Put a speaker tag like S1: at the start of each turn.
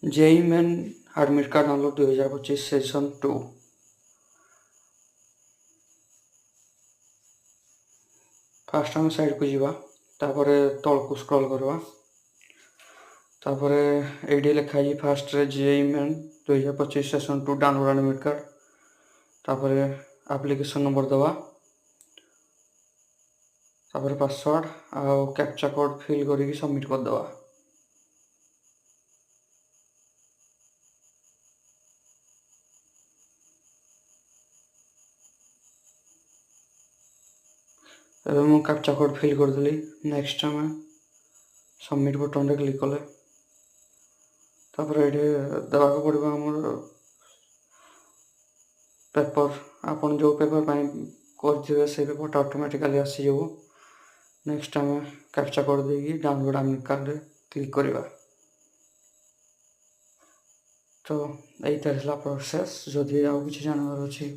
S1: JEE main admit card download 2025 session 2। First आम site को जीवा तापरे तल को स्क्रॉल करवा तापरे एडी लिखा है फास्ट रे JEE main 2025 session 2 download admit card तापरे एप्लिकेशन नंबर दवा तापरे पासवर्ड आ कैप्चा कोड फिल करिक सबमिट कर दवा। ଏବେ ମୁଁ କ୍ୟାପ୍ଚା କୋଡ୍ ଫିଲ୍ କରିଦେଲି। ନେକ୍ସଟ ଆମେ ସବମିଟ୍ ବଟନରେ କ୍ଲିକ୍ କଲେ ତାପରେ ଏଠି ଦେବାକୁ ପଡ଼ିବ ଆମର ପେପର। ଆପଣ ଯେଉଁ ପେପର ପାଇଁ କରିଥିବେ ସେଇ ପେପରଟା ଅଟୋମେଟିକାଲି ଆସିଯିବ। ନେକ୍ସଟ ଆମେ କ୍ୟାପ୍ଚା କୋଡ୍ ଦେଇକି ଡାଉନଲୋଡ୍ ଆଡମିଟ୍ କାର୍ଡ଼ରେ କ୍ଲିକ୍ କରିବା। ତ ଏଇଟା ହେଲା ପ୍ରୋସେସ୍। ଯଦି ଆଉ କିଛି ଜାଣିବାର ଅଛି